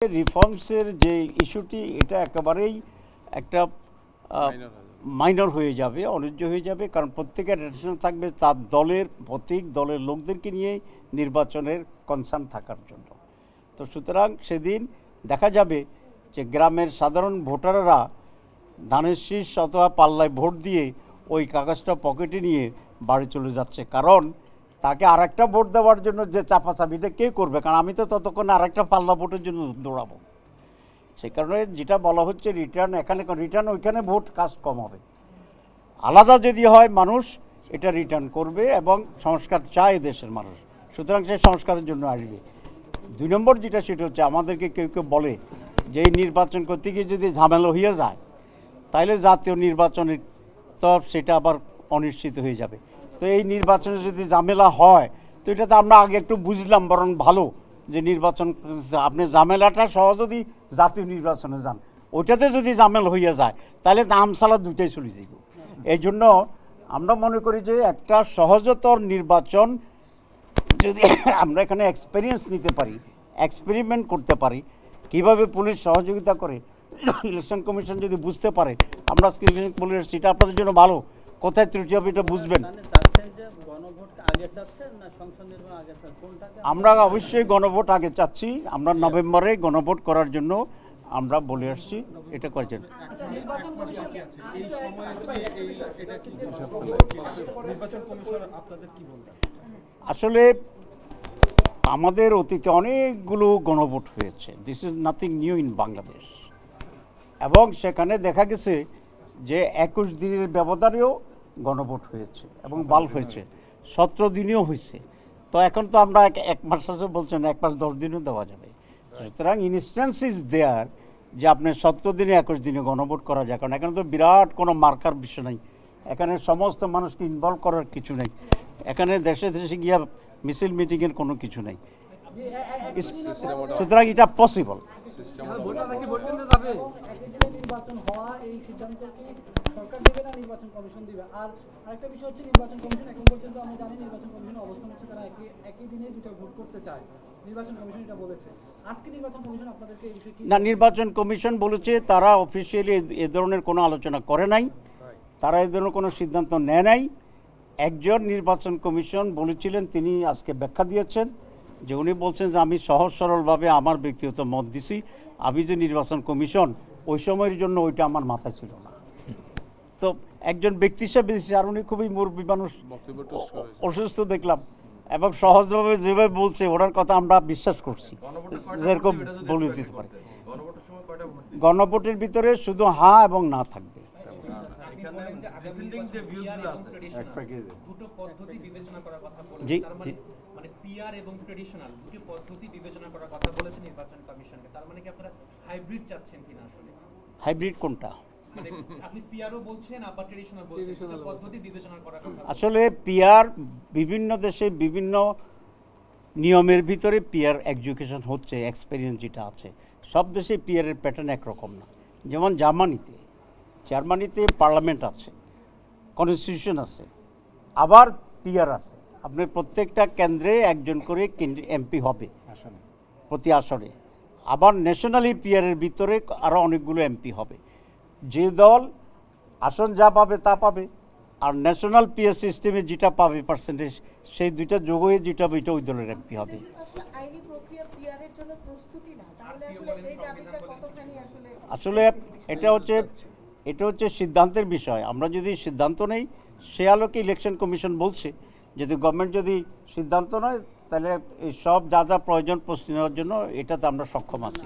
রিফর্মসের যে ইস্যুটি এটা একেবারেই একটা মাইনর হয়ে যাবে, অন্যায্য হয়ে যাবে, কারণ প্রত্যেকের রেটেশন থাকবে তার দলের প্রতীক দলের লোকদেরকে নিয়ে নির্বাচনের কনসার্ন থাকার জন্য। তো সুতরাং সেদিন দেখা যাবে যে গ্রামের সাধারণ ভোটাররা ধানের শীষ অথবা পাল্লায় ভোট দিয়ে ওই কাগজটা পকেটে নিয়ে বাড়ি চলে যাচ্ছে, কারণ তাকে আর একটা ভোট দেওয়ার জন্য যে চাপাচাপিটা কে করবে, কারণ আমি তো ততক্ষণ আর একটা পাল্লা ভোটের জন্য দৌড়াবো। সেই কারণে যেটা বলা হচ্ছে রিটার্ন, এখানে রিটার্ন ওইখানে ভোট কাজ কম হবে। আলাদা যদি হয় মানুষ এটা রিটার্ন করবে এবং সংস্কার চায় দেশের মানুষ, সুতরাং সেই সংস্কারের জন্য আসবে। 2 নম্বর যেটা সেটা হচ্ছে আমাদেরকে কেউ কেউ বলে যে এই নির্বাচন করতে গিয়ে যদি ঝামেলা হয়ে যায় তাহলে জাতীয় নির্বাচনের তো সেটা আবার অনিশ্চিত হয়ে যাবে। তো এই নির্বাচনে যদি ঝামেলা হয় তো এটা তো আমরা আগে একটু বুঝলাম, বরং ভালো যে নির্বাচন আপনি ঝামেলাটা সহ যদি জাতীয় নির্বাচনে যান, ওইটাতে যদি ঝামেলা হইয়া যায় তাহলে আমসালা দুইটাই চলে যাইব। এই জন্য আমরা মনে করি যে একটা সহজতর নির্বাচন যদি আমরা এখানে এক্সপেরিয়েন্স নিতে পারি, এক্সপেরিমেন্ট করতে পারি, কিভাবে পুলিশ সহযোগিতা করে, ইলেকশন কমিশন যদি বুঝতে পারে, আমরা পুলিশ সেটা আপনাদের জন্য ভালো, কোথায় ত্রুটি হবে এটা বুঝবেন। আমরা অবশ্যই গণভোট আগে চাচ্ছি, আমরা নভেম্বরে গণভোট করার জন্য আমরা বলে আসছি এটা করার জন্য। আসলে আমাদের অতীতে অনেকগুলো গণভোট হয়েছে, this is nothing new in Bangladesh, এবং সেখানে দেখা গেছে যে 21 দিনের ব্যবধানেও গণভোট হয়েছে এবং বাল হয়েছে, 17 দিনেও হয়েছে। তো এখন তো আমরা 1 মাস আছে বলছেন, 1 মাস 10 দিনও দেওয়া যাবে। সুতরাং ইনস্ট্যান্স ইজ দেয়ার যে আপনি 17 দিনে 21 দিনে গণভোট করা যায়, কারণ এখানে তো বিরাট কোনো মার্কার বিষয় নেই, এখানে সমস্ত মানুষকে ইনভলভ করার কিছু নেই, এখানে দেশে দেশে গিয়া মিছিল মিটিংয়ের কোনো কিছু নেই। সুতরাং এটা পসিবল। সরকার দেবে না নির্বাচন কমিশন দিবে? আর আরেকটা বিষয় হচ্ছে নির্বাচন কমিশন এখন পর্যন্ত আমরা জানি নির্বাচন কমিশনের অবস্থান হচ্ছে তারা একই দিনে দুটো ভোট করতে চায়, নির্বাচন কমিশন এটা বলেছে। আজকে নির্বাচন কমিশন আপনাদেরকে এই বিষয়ে কি না, নির্বাচন কমিশন বলেছে তারা অফিসিয়ালি এ ধরনের কোনো আলোচনা করে নাই, তারা এ ধরনের কোনো সিদ্ধান্ত নেয় নাই। একজন নির্বাচন কমিশন বলেছিলেন, তিনি আজকে ব্যাখ্যা দিয়েছেন যে উনি বলছেন যে আমি সহজ সরলভাবে আমার ব্যক্তিগত মত দিছি, আমি যে নির্বাচন কমিশন ওই সময়ের জন্য ওইটা আমার মাথায় ছিল না। তো একজন ব্যক্তি হিসেবে আর উনি খুবই মুরব্বী মানুষ, অসুস্থ দেখলাম, এবং সহজভাবে যেভাবে বলছে ওনার কথা আমরা বিশ্বাস করছি, যেরকম বলে দিতে পারে। গণভোটের ভিতরে শুধু হ্যাঁ এবং না থাকবে। জি জি, মানে পিআর এবং ট্র্যাডিশনাল দুটো পদ্ধতি বিবেচনা করার কথা বলেছে নির্বাচন কমিশনকে। তার মানে কি আপনারা হাইব্রিড চাচ্ছেন কিনা? আসলে হাইব্রিড কোনটা? মানে আপনি পিআরও বলছেন আবার ট্র্যাডিশনাল বলছেন, পদ্ধতি বিবেচনা করার কথা। আসলে পিআর বিভিন্ন দেশে বিভিন্ন নিয়মের ভিতরে পিআর এডুকেশন হচ্ছে, এক্সপেরিয়েন্স যেটা আছে, সব দেশে পিআরের প্যাটার্ন একরকম না। যেমন জার্মানিতে পার্লামেন্ট আছে, কনস্টিটিউশন আছে, আবার পিআর আছে। আপনি প্রত্যেকটা কেন্দ্রে একজন করে এমপি হবে প্রতি আসনে, আবার ন্যাশনালি পিআরের ভিতরে আরও অনেকগুলো এমপি হবে। যে দল আসন যা পাবে তা পাবে, আর ন্যাশনাল পিআর সিস্টেমে যেটা পাবে পার্সেন্টেজ, সেই দুইটা যোগ হয়ে যেটা হবে এটা ওই দলের এমপি হবে। আসলে এটা হচ্ছে সিদ্ধান্তের বিষয়। আমরা যদি সিদ্ধান্ত নেই, সে আলোকে ইলেকশন কমিশন বলছে যদি গভর্নমেন্ট যদি সিদ্ধান্ত নেয় তাহলে এই সব যা যা প্রয়োজন প্রস্তুতি নেওয়ার জন্য এটাতে আমরা সক্ষম আছি।